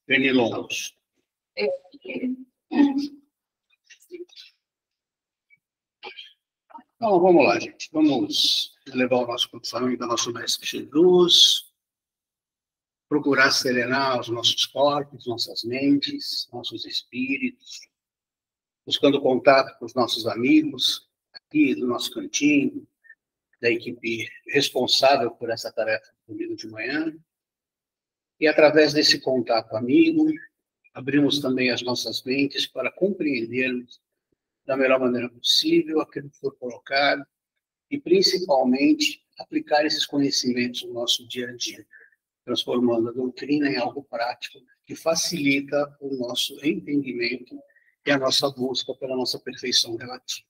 pernilongos. Então, vamos lá, gente. Vamos levar o nosso pensamento ao nosso Mestre Jesus, procurar serenar os nossos corpos, nossas mentes, nossos espíritos, buscando contato com os nossos amigos, aqui do nosso cantinho, da equipe responsável por essa tarefa comigo de manhã. E através desse contato amigo, abrimos também as nossas mentes para compreendermos da melhor maneira possível aquilo que for colocado e, principalmente, aplicar esses conhecimentos no nosso dia a dia, transformando a doutrina em algo prático que facilita o nosso entendimento e a nossa busca pela nossa perfeição relativa.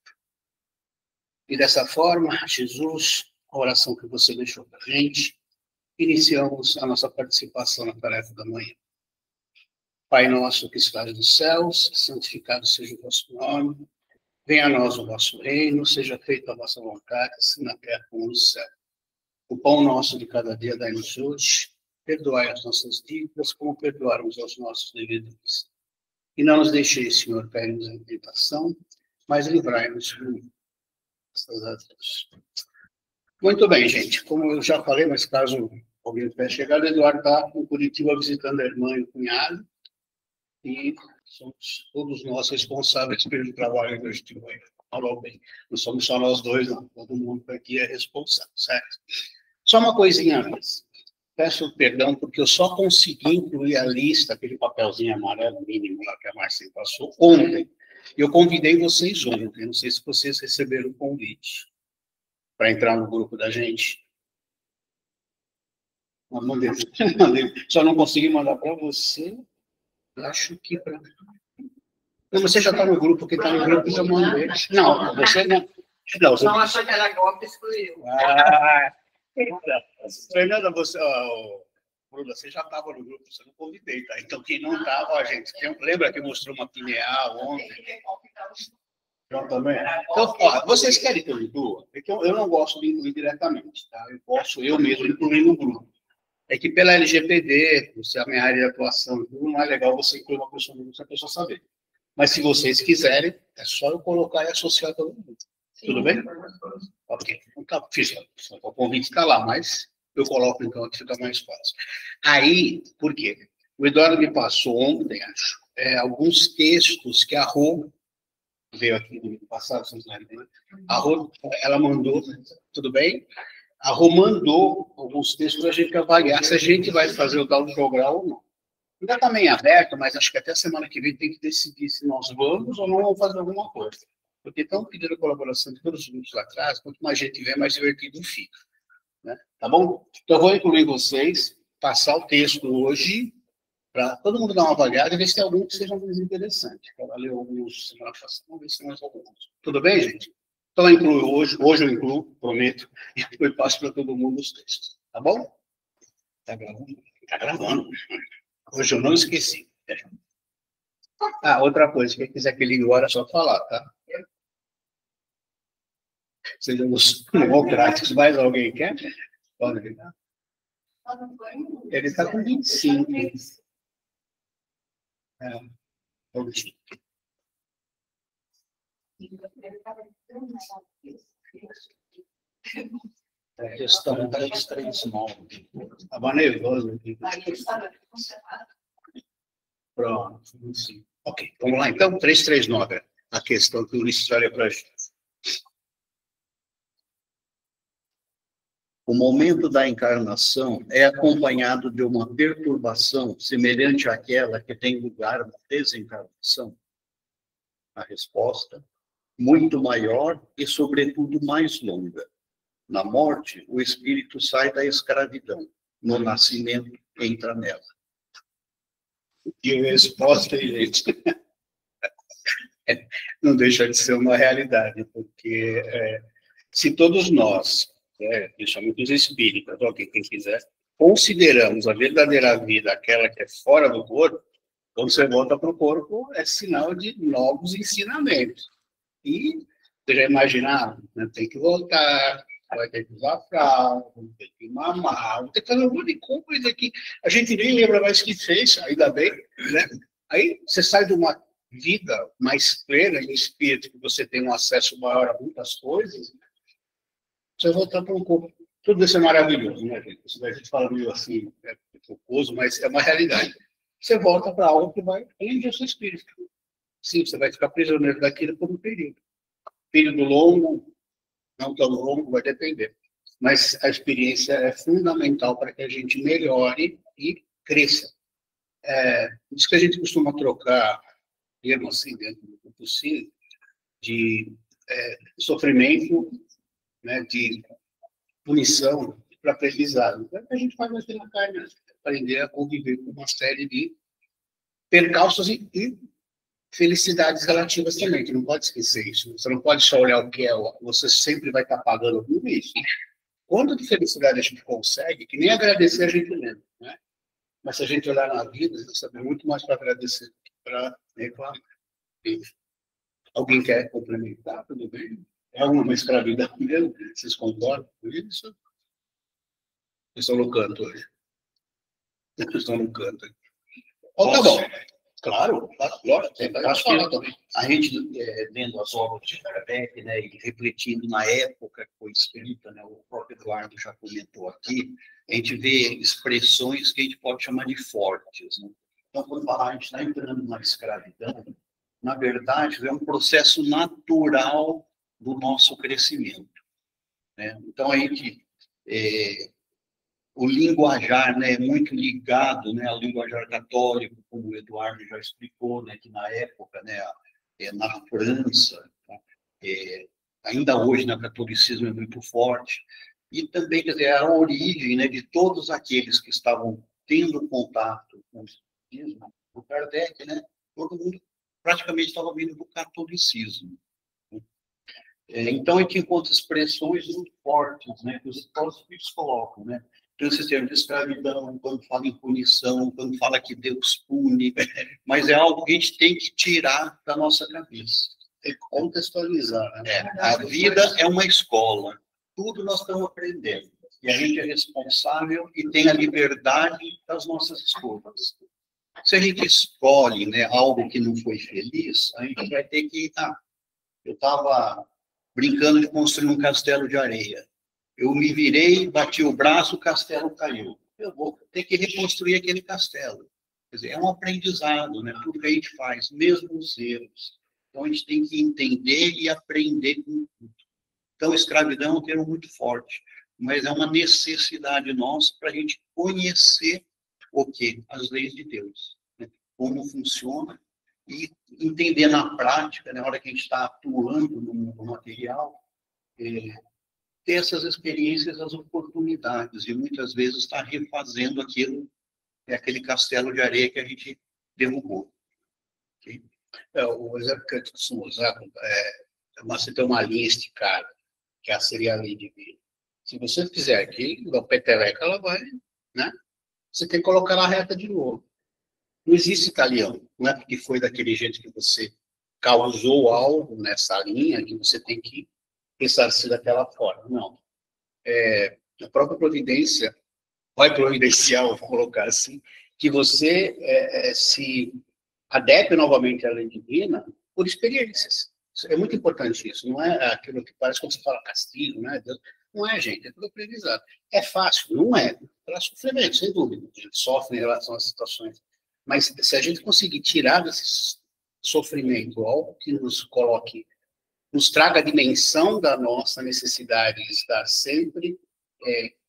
E dessa forma, Jesus, a oração que você deixou para a gente, iniciamos a nossa participação na tarefa da manhã. Pai nosso que estás nos céus, santificado seja o vosso nome. Venha a nós o vosso reino, seja feita a vossa vontade, assim na terra como no céu. O pão nosso de cada dia dai-nos hoje, perdoai as nossas dívidas, como perdoarmos aos nossos devedores. E não nos deixeis, Senhor, cairmos em tentação, mas livrai-nos do mal. Graças a Deus. Muito bem, gente. Como eu já falei, mas caso alguém tiver chegado, o Eduardo está em Curitiba visitando a irmã e o cunhado, e somos todos nós responsáveis pelo trabalho que a gente vai. Falou bem. Não somos só nós dois, não. Todo mundo aqui é responsável, certo? Só uma coisinha antes. Peço perdão porque eu só consegui incluir a lista, aquele papelzinho amarelo mínimo lá que a Marcia passou, ontem. Eu convidei vocês ontem. Não sei se vocês receberam o convite para entrar no grupo da gente. Mandei. Só não consegui mandar para você. Acho que para... Não, você já está no grupo, porque está no grupo que eu mandei. Não, você não. Não, você... Não achou que era golpe, excluiu. Fernanda, você... Bruna, você já estava no grupo, você não convidei, tá? Então, quem não estava, gente... Lembra que mostrou uma pineal ontem? Eu também. Então, ó, vocês querem que eu inclua? Porque eu não gosto de incluir diretamente, tá? Eu posso eu mesmo incluir no grupo. É que pela LGPD, se a minha área de atuação, não é legal você incluir uma pessoa no grupo, se a pessoa saber. Mas se vocês quiserem, é só eu colocar e associar todo mundo. Sim. Tudo bem? Ok. Então, o convite está lá, mas eu coloco então que fica mais fácil. Aí, por quê? O Eduardo me passou ontem, acho, alguns textos que a Rô veio aqui no passado, vocês lembram, né? A Rô, ela mandou, tudo bem? A Rô mandou alguns textos para a gente avaliar se a gente vai fazer o tal do jogral ou não. Ainda está meio aberto, mas acho que até a semana que vem tem que decidir se nós vamos ou não vamos fazer alguma coisa. Porque estão pedindo a colaboração de todos os grupos lá atrás, quanto mais gente tiver, mais divertido fica. Né? Tá bom? Então, eu vou incluir vocês, passar o texto hoje, para todo mundo dar uma avaliada e ver se tem algum que seja mais interessante. Ela leu alguns semana passada, vamos ver se tem mais alguns. Tudo bem, gente? Então, eu incluo hoje eu incluo, prometo, e depois passo para todo mundo os textos. Tá bom? Tá gravando? Tá gravando. Hoje eu não esqueci. Ah, outra coisa, quem quiser que ligue agora é só falar, tá? Sejamos democráticos, mais alguém quer? Pode ligar. Ele está com 25. Questão 339. Estava nervoso aqui. Pronto. Sim. Ok, vamos lá então. 339. A questão que o Ulisses olha para a gente. O momento da encarnação é acompanhado de uma perturbação semelhante àquela que tem lugar na desencarnação? A resposta, muito maior e, sobretudo, mais longa. Na morte, o espírito sai da escravidão. No nascimento, entra nela. E a resposta, gente, não deixa de ser uma realidade, porque se todos nós, principalmente os espíritas, ou quem quiser, consideramos a verdadeira vida aquela que é fora do corpo, quando você volta para o corpo, é sinal de novos ensinamentos. E você já imaginar, né, tem que voltar, vai ter que usar fralda, vai ter que mamar, vai ter que fazer um monte de coisa que a gente nem lembra mais que fez, ainda bem, né? Aí você sai de uma vida mais plena em espírito, que você tem um acesso maior a muitas coisas, você voltar para um corpo. Tudo isso é maravilhoso, né, gente? A gente fala meio assim, é focoso, mas é uma realidade. Você volta para algo que vai prender o seu espírito. Sim, você vai ficar prisioneiro daquilo por um período. Período longo, não tão longo, vai depender. Mas a experiência é fundamental para que a gente melhore e cresça. Por isso que a gente costuma trocar termo assim, dentro do possível, de sofrimento, né, de punição para aprendizado. Então, a gente faz aqui na carne, aprender a conviver com uma série de percalços e felicidades relativas também, que não pode esquecer isso. Você não pode só olhar o que é, você sempre vai estar pagando tudo isso. Quanto de felicidade a gente consegue, que nem agradecer a gente lembra, né? Mas se a gente olhar na vida, a gente sabe muito mais para agradecer do que para reclamar. Alguém quer complementar? Tudo bem? É uma escravidão mesmo? Vocês concordam com isso? Vocês estão no canto hoje. Vocês estão no canto. Oh, tá bom. Claro, claro. Acho que a gente, lendo as obras de Kardec, né, e refletindo na época que foi escrita, né, o próprio Eduardo já comentou aqui, a gente vê expressões que a gente pode chamar de fortes. Né? Então, quando falar, a gente está entrando na escravidão, na verdade, é um processo natural do nosso crescimento. Né? Então, a gente... o linguajar, né, é muito ligado, né, ao linguajar católico, como o Eduardo já explicou, né, que na época, né, na França, ainda hoje, né, o catolicismo é muito forte, e também, quer dizer, a origem, né, de todos aqueles que estavam tendo contato com o espiritismo, o Kardec, né, todo mundo praticamente estava vindo do catolicismo. Então, a gente encontra expressões muito fortes, né, que os espíritos colocam, né, tem esse termo de escravidão, quando fala em punição, quando fala que Deus pune, mas é algo que a gente tem que tirar da nossa cabeça. Tem que contextualizar. Né? A vida é uma escola, tudo nós estamos aprendendo, e a gente é responsável e tem a liberdade das nossas escolhas. Se a gente escolhe, né, algo que não foi feliz, a gente vai ter que... eu estava brincando de construir um castelo de areia. Eu me virei, bati o braço, o castelo caiu. Eu vou ter que reconstruir aquele castelo. Quer dizer, é um aprendizado, né? Tudo que a gente faz, mesmo os erros. Então, a gente tem que entender e aprender com tudo. Então, escravidão é um termo muito forte, mas é uma necessidade nossa para a gente conhecer o quê? As leis de Deus. Né? Como funciona e entender na prática, na hora que a gente está atuando no material, ter essas experiências, as oportunidades, e muitas vezes está refazendo aquele castelo de areia que a gente derrubou. Okay? O exemplo que eu costumo usar você tem uma linha esticada, que seria a lei divina. Se você fizer aquilo, a peteleca, ela vai, né? Você tem que colocar ela reta de novo. Não existe italiano, não é porque foi daquele jeito que você causou algo nessa linha que você tem que ressarcir daquela forma. Não. A própria providência vai providenciar, vou colocar assim, que você se adeque novamente à lei divina por experiências. É muito importante isso. Não é aquilo que parece quando você fala castigo, né? Não é, gente. É tudo aprendizado. É fácil? Não é. Traz sofrimento, sem dúvida. A gente sofre em relação às situações. Mas se a gente conseguir tirar desse sofrimento algo que nos coloque, nos traga a dimensão da nossa necessidade de estar sempre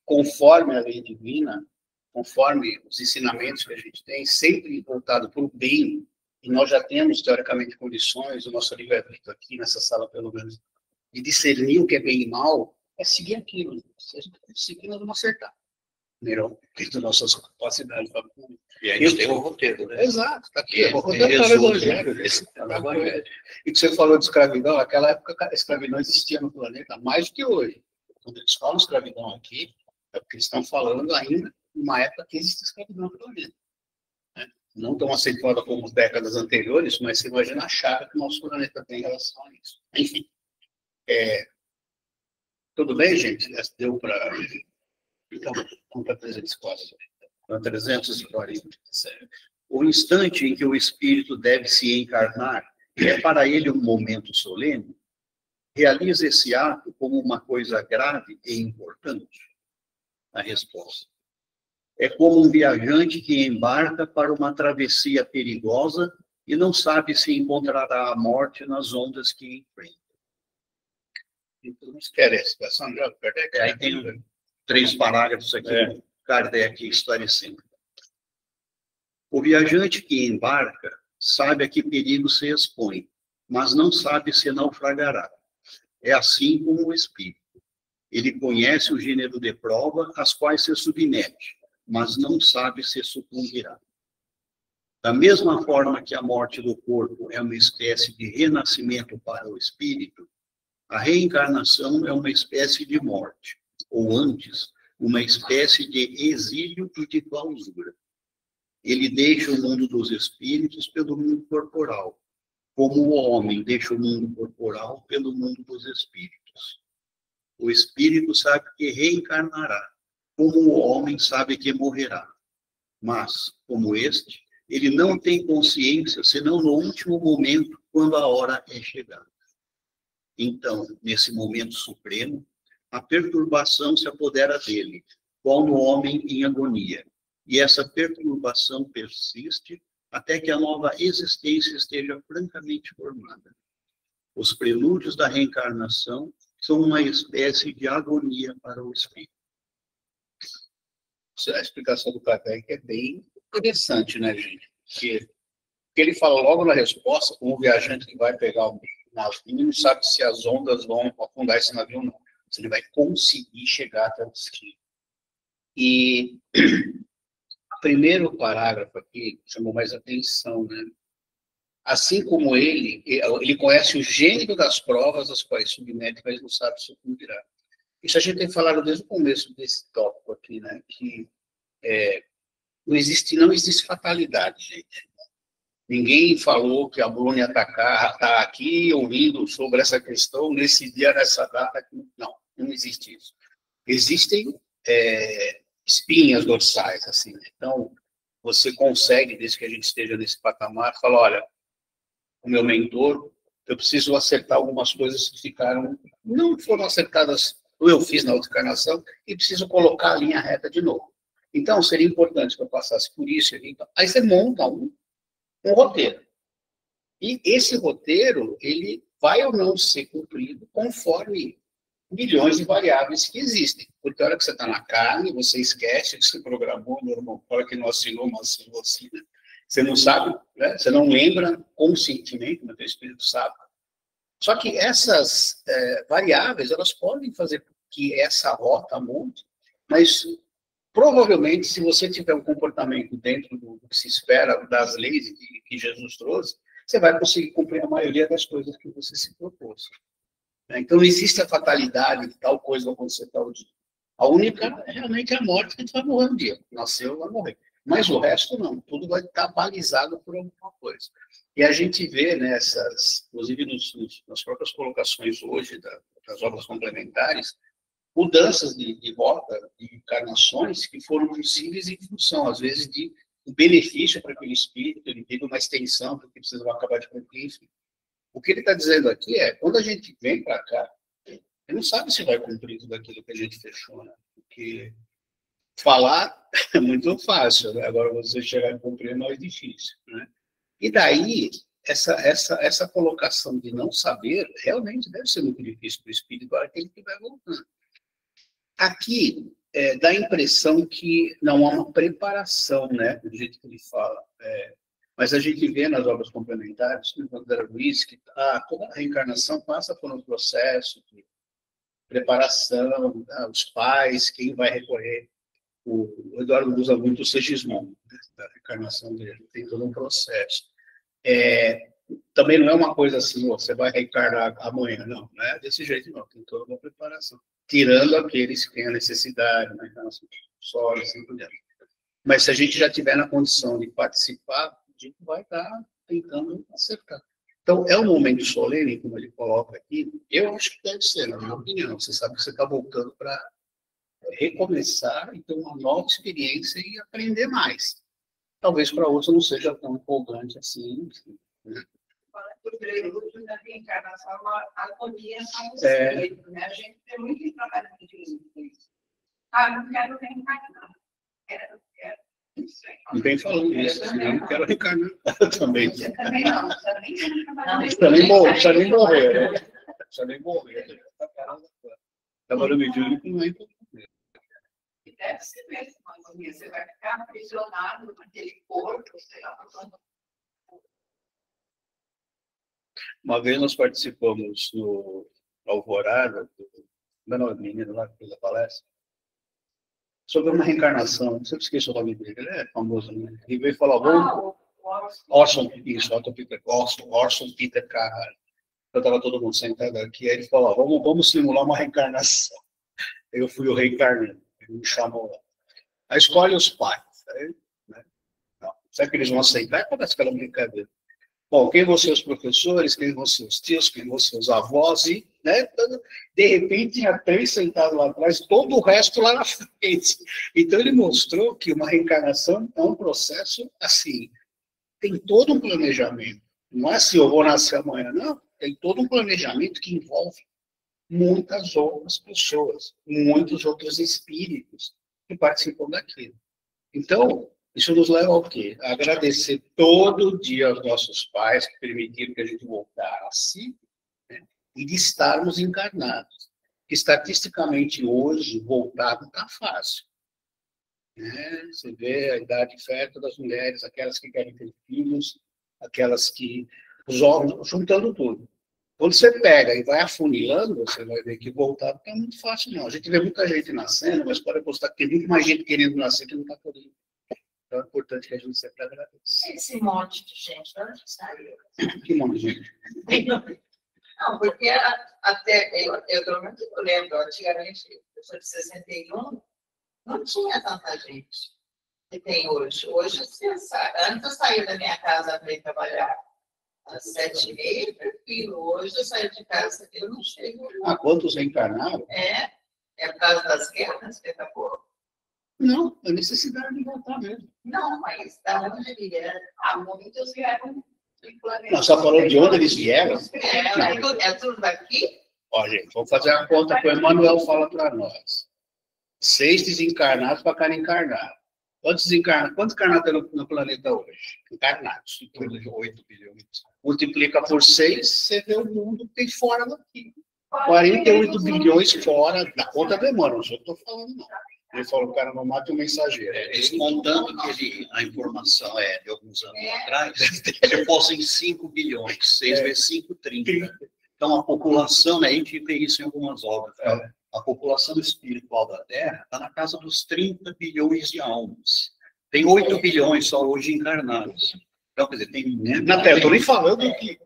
conforme a lei divina, conforme os ensinamentos que a gente tem, sempre voltado para o bem, e nós já temos, teoricamente, condições, o nosso livre-arbítrio aqui, nessa sala, pelo menos, de discernir o que é bem e mal, é seguir aquilo. Se a gente seguir, nós vamos acertar. Entendeu? Dentro das nossas capacidades. E a gente tem o roteiro, né? Exato, está aqui. O roteiro está no Evangelho. E que você falou de escravidão, naquela época a escravidão existia no planeta mais do que hoje. Quando eles falam escravidão aqui, é porque eles estão falando ainda numa época que existe escravidão no planeta. Né? Não tão acentuada como décadas anteriores, mas você imagina a chave que o nosso planeta tem em relação a isso. Enfim. Tudo bem, gente? Deu para... Então, conta 304. 340. O instante em que o espírito deve se encarnar é para ele um momento solene. Realiza esse ato como uma coisa grave e importante? A resposta: é como um viajante que embarca para uma travessia perigosa e não sabe se encontrará a morte nas ondas que enfrenta. Então, não esquece a situação de Kardec. Aí tem 3 parágrafos aqui, Kardec esclarecendo. O viajante que embarca sabe a que perigo se expõe, mas não sabe se naufragará. É assim como o espírito. Ele conhece o gênero de prova às quais se submete, mas não sabe se sucumbirá. Da mesma forma que a morte do corpo é uma espécie de renascimento para o espírito, a reencarnação é uma espécie de morte, ou antes, uma espécie de exílio e de clausura. Ele deixa o mundo dos espíritos pelo mundo corporal, como o homem deixa o mundo corporal pelo mundo dos espíritos. O espírito sabe que reencarnará, como o homem sabe que morrerá. Mas, como este, ele não tem consciência senão no último momento, quando a hora é chegada. Então, nesse momento supremo, a perturbação se apodera dele, qual no homem em agonia. E essa perturbação persiste até que a nova existência esteja francamente formada. Os prelúdios da reencarnação são uma espécie de agonia para o espírito. A explicação do Kardec é bem interessante, né, gente? Porque ele fala logo na resposta, como o viajante que vai pegar um navio, não sabe se as ondas vão afundar esse navio ou não. Se ele vai conseguir chegar até o destino. E o primeiro parágrafo aqui chamou mais atenção, né? Assim como ele conhece o gênero das provas às quais submete, mas não sabe sucumbirá. Isso a gente tem falado desde o começo desse tópico aqui, né? Que não existe fatalidade, gente. Ninguém falou que a Bruna ia está aqui ouvindo sobre essa questão nesse dia, nessa data. Não existe isso. Existem espinhas dorsais, assim. Então, você consegue, desde que a gente esteja nesse patamar, falar, olha, o meu mentor, eu preciso acertar algumas coisas que não foram acertadas, ou eu fiz na outra encarnação, e preciso colocar a linha reta de novo. Então, seria importante que eu passasse por isso. Então, aí você monta um roteiro. E esse roteiro, ele vai ou não ser cumprido conforme milhões de variáveis que existem. Porque a hora que você está na carne, você esquece que você programou, normal, a hora que não assinou, mas assinou assim, né? Você não sabe, né? Você não lembra conscientemente, mas o espírito sabe. Só que essas variáveis, elas podem fazer com que essa rota monte, mas provavelmente, se você tiver um comportamento dentro do que se espera das leis que Jesus trouxe, você vai conseguir cumprir a maioria das coisas que você se propôs. Então, não existe a fatalidade de tal coisa vai acontecer tal dia. A única, realmente, é a morte, que a gente vai morrer um dia. Nasceu, vai morrer. Mas o resto, não. Tudo vai estar balizado por alguma coisa. E a gente vê, né, inclusive nas próprias colocações hoje das obras complementares, mudanças de rota, de encarnações que foram possíveis em função, às vezes, de um benefício para aquele espírito, ele teve uma extensão, porque precisava acabar de cumprir, enfim. O que ele está dizendo aqui é, quando a gente vem para cá, ele não sabe se vai cumprir tudo aquilo que a gente fechou, né? Porque falar é muito fácil, né? Agora você chegar a cumprir é mais difícil, né? E daí, essa colocação de não saber, realmente deve ser muito difícil para o espírito, agora que ele vai voltando. Aqui, dá a impressão que não há uma preparação, né? Do jeito que ele fala. Mas a gente vê nas obras complementares, no André Luiz, que toda a reencarnação passa por um processo de preparação, os pais, quem vai recorrer. O Eduardo usa muito o Segismund, né, da reencarnação dele, tem todo um processo. Também não é uma coisa assim, você vai reencarnar amanhã, não é desse jeito, não, tem toda uma preparação. Tirando aqueles que têm a necessidade, né, encarnação solo, assim por diante. Mas se a gente já tiver na condição de participar, a gente vai estar tentando acertar. Então, é um momento solene, como ele coloca aqui. Eu acho que deve ser, na minha opinião. Você sabe que você está voltando para recomeçar e ter uma nova experiência e aprender mais. Talvez para outros não seja tão empolgante assim. Né? O prelúdio da reencarnação, a harmonia com o É. espírito, né? A gente tem muito trabalho de isso. Ah, não quero reencarnar. Quero. Não vem falando isso, eu não quero reencarnar. Eu também. Você também não, você também quer trabalhar. Não precisa nem morrer, né? Não precisa nem morrer. Trabalhando mediúnico não é importante. Deve ser mesmo, mas você vai ficar aprisionado naquele corpo, sei lá. Uma vez nós participamos no Alvorada, do menino lá que fez a palestra, sobre uma reencarnação. Não sei se esqueci o nome dele, ele é famoso, né? Ele veio falar, Orson Peter Carrara. Eu estava todo mundo sentado aqui, aí ele falou, vamos simular uma reencarnação. Eu fui o reencarnante, ele me chamou lá. Aí escolhe os pais. Aí, né? Não, será que eles vão aceitar? Começa aquela brincadeira. Bom, quem vão ser os professores, quem vão ser os tios, quem vão ser os avós, e, né, de repente tinha 3 sentados lá atrás, todo o resto lá na frente. Então ele mostrou que uma reencarnação é um processo assim, tem todo um planejamento. Não é assim, eu vou nascer amanhã, não. Tem todo um planejamento que envolve muitas outras pessoas, muitos outros espíritos que participam daquilo. Então, isso nos leva ao quê? A agradecer todo dia aos nossos pais que permitiram que a gente voltasse, né? E de estarmos encarnados. Que, estatisticamente, hoje, voltar não está fácil. Né? Você vê a idade fértil das mulheres, aquelas que querem ter filhos, aquelas que... os homens, juntando tudo. Quando você pega e vai afunilando, você vai ver que voltar não é muito fácil, não. A gente vê muita gente nascendo, mas pode apostar que tem muito mais gente querendo nascer que não está podendo. Então é importante que a gente sempre agradeça. Esse monte de gente, de onde saiu? Que monte de gente? Não, porque até eu pelo menos eu lembro, antigamente, eu sou de 61, não tinha tanta gente que tem hoje. Hoje, antes eu saía da minha casa para ir trabalhar às 7h30, tranquilo. Hoje eu saio de casa, eu não chego. Quantos reencarnaram? É por causa das guerras que acabou. Não, a necessidade de voltar mesmo. Não, mas da onde ele era? Muitos vieram de planeta. Nós só falamos de onde eles vieram. É tudo daqui? Ó, gente, vamos fazer a conta que o Emmanuel fala para nós. 6 desencarnados para cada encarnado. Quantos encarnados tem no planeta hoje? Encarnados. 8 bilhões. Multiplica por 6, você vê o mundo que tem fora daqui. 48 bilhões fora da conta do Emmanuel. Não sou eu que estou falando, não. Ele falou, o cara não mata o mensageiro. Descontando que a informação é de alguns anos atrás, se fossem 5 bilhões, 6 vezes 5, 30. Então, a população, né, a gente vê isso em algumas obras, a população espiritual da Terra está na casa dos 30 bilhões de almas. Tem 8 bilhões só hoje encarnados. Então, quer dizer, tem... Na Terra, estou nem falando aqui.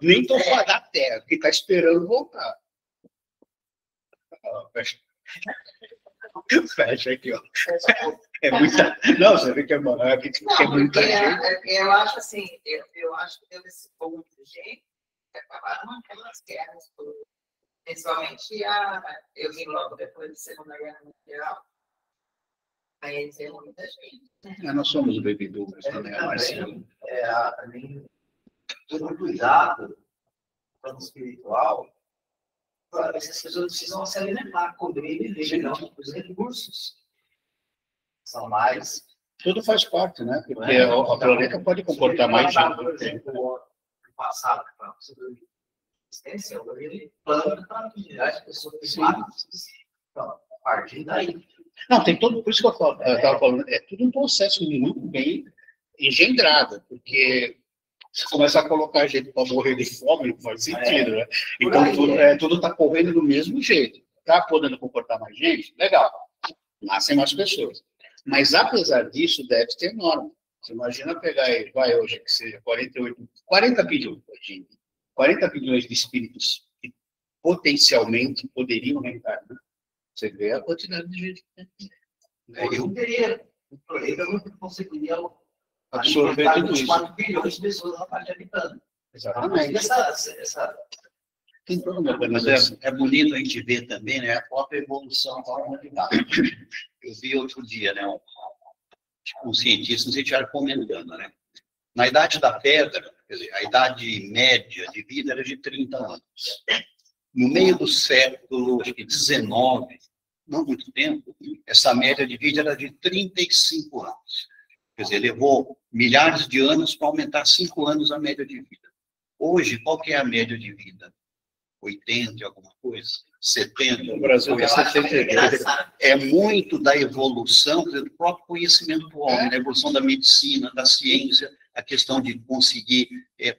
Nem estou falando da Terra, que está esperando voltar. Fecha aqui, ó. É muita... Não, você vê que é muita gente. Eu acho assim, eu acho que teve esse povo de gente que acabaram aquelas guerras, principalmente eu vim logo depois da Segunda Guerra Mundial, aí tem muita gente. Nós somos baby boomers também, Marcelo. Todo cuidado, no plano espiritual, essas pessoas precisam se alimentar, comer e viver, não, os recursos são mais. Tudo faz parte, né? Porque o planeta pode comportar mais gente. No passado, para existência, ele plano para as pessoas então, a partir daí. Não, tem todo, por isso que eu estava falando, é tudo um processo muito bem engendrado, porque se começar a colocar gente para morrer de fome, não faz sentido, né? Então, tudo está correndo do mesmo jeito. Está podendo comportar mais gente? Legal. Nascem mais pessoas. Mas, apesar disso, deve ter norma. Você imagina pegar, vai hoje, que seja 40 bilhões, gente. 40 bilhões de espíritos que potencialmente poderiam reencarnar. Você vê a quantidade de gente. Eu não conseguiria absorver tudo isso. 4 bilhões de pessoas na parte habitando. Exatamente. Essa Tem toda uma Mas organização. é bonito a gente ver também, né, a própria evolução da humanidade. Eu vi outro dia, né, um cientista, não sei se estiver comentando, né? Na Idade da Pedra, quer dizer, a idade média de vida era de 30 anos. No meio do século acho que 19, não muito tempo, essa média de vida era de 35 anos. Quer dizer, levou milhares de anos para aumentar 5 anos a média de vida. Hoje, qual que é a média de vida? 80 e alguma coisa? 70? No Brasil tem 72. É muito da evolução do próprio conhecimento do homem, da evolução da medicina, da ciência, a questão de conseguir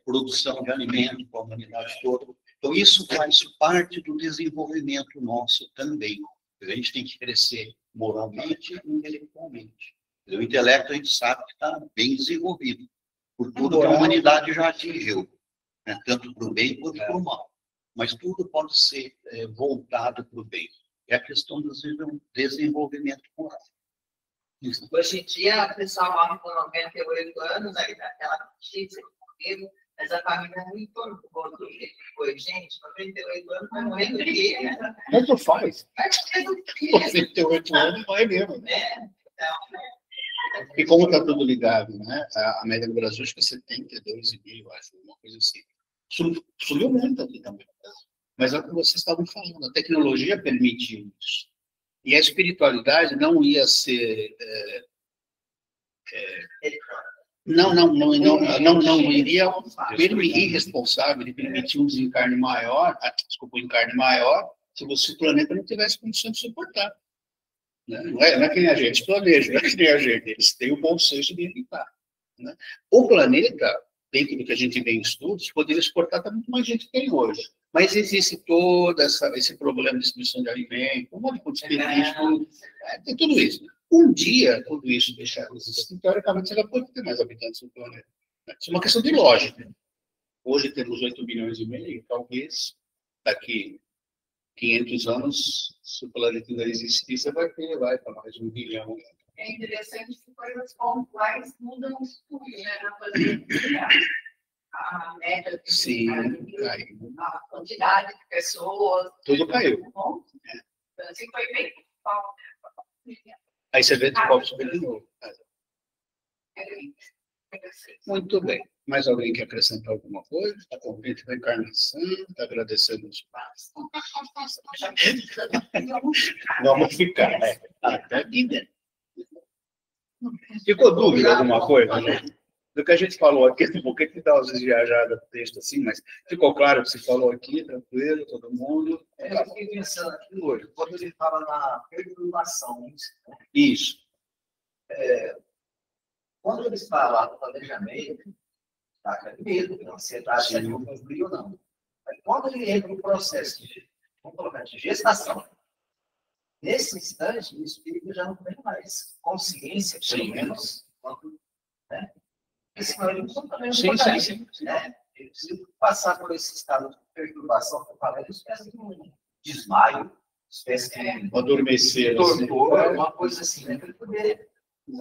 produção de alimento para a humanidade toda. Então, isso faz parte do desenvolvimento nosso também. A gente tem que crescer moralmente e intelectualmente. O intelecto, a gente sabe que está bem desenvolvido, por tudo que a humanidade já atingiu, né? Tanto para o bem quanto para o mal. Mas tudo pode ser voltado para o bem. É a questão do desenvolvimento moral. Hoje em dia, a pessoa morre com 98 anos, aí dá aquela notícia comigo, mas a família não informou do que foi. Gente, 98 anos vai morrer do quê? Tanto faz. Vai morrer do quê? 98 anos vai mesmo. Né? Então, E como está tudo ligado, né? A média do Brasil acho que é 72,5, acho, uma coisa assim. Subiu muito aqui também. Mas é o que vocês estavam falando, a tecnologia permite isso. E a espiritualidade não ia ser... não iria permitir irresponsável de permitir um desencarne maior, um encarne maior, se o planeta não tivesse condição de suportar. Né? Não é que nem a gente planeja, não é que nem a gente, eles têm o bom senso de evitar. Né? O planeta, dentro do que a gente vê em estudos, poderia suportar até muito mais gente que tem hoje. Mas existe todo esse problema de distribuição de alimentos, um monte de desperdício, tem tudo isso. Um dia, tudo isso deixar de existir, teoricamente, você já pode ter mais habitantes no planeta. Isso é uma questão de lógica. Hoje temos 8 bilhões e meio, talvez daqui 500 anos, se o planeta ainda existir, você vai para mais 1 bilhão. é interessante que coisas pontuais mudam tudo, né? Na fazer a média de Sim, a quantidade de pessoas. tudo caiu. Então, assim, foi bem bom. Aí você vê que pode subir de novo. Muito bem. Mais alguém quer acrescentar alguma coisa? Está contente com a encarnação? Está agradecendo os pais? Vamos ficar, né? Até aqui dentro. Ficou dúvida alguma coisa? Né? Do que a gente falou aqui, um que dá às vezes viajada no texto assim, mas ficou claro o que você falou aqui, tranquilo, todo mundo. Eu fiquei pensando aqui hoje, quando ele fala na perturbação, né? Isso. Quando eles falam do planejamento, tá com medo, não se está sendo concluído ou não. Mas quando ele entra no processo vamos colocar, de gestação, nesse instante, o espírito já não tem mais consciência, pelo menos, né? Porque senão ele não também não pode, Sim. né? Ele precisa passar por esse estado de perturbação que eu falei, espécie de um desmaio, espécie de Adormecer. torpor, uma coisa assim, né? Para ele poder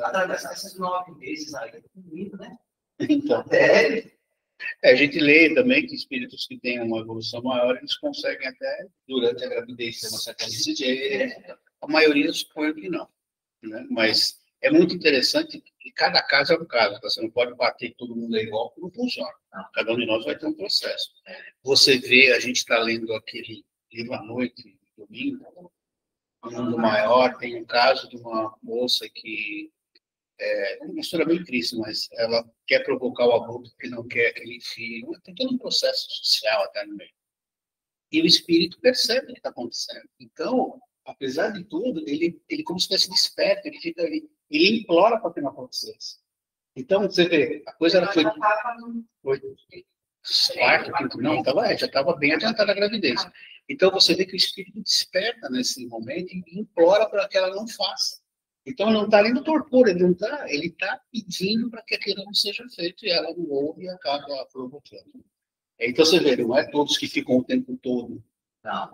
atravessar esses 9 meses aí, comigo, né? Então, a gente lê também que espíritos que têm uma evolução maior, eles conseguem até, durante a gravidez, ter uma certa lucidez. A maioria supõe que não. Né? Mas é muito interessante que cada caso é um caso. Você não pode bater que todo mundo é igual, porque não funciona. Cada um de nós vai ter um processo. Você vê, a gente está lendo aquele livro à noite, domingo, Um Mundo Maior, tem um caso de uma moça que é uma história bem triste, mas ela quer provocar o aborto porque não quer aquele filho. Tem todo um processo social até no meio. E o espírito percebe o que está acontecendo. Então, apesar de tudo, ele como se estivesse desperto, ele fica ali, ele implora para que não acontecesse. Então, você vê, a coisa ela foi quarto, quinto, não, já estava bem adiantada a gravidez. Então, você vê que o espírito desperta nesse momento e implora para que ela não faça. Então, não está ali no torpor, ele está pedindo para que aquilo não seja feito e ela não ouve e acaba provocando. Então, você vê, não é todos que ficam o tempo todo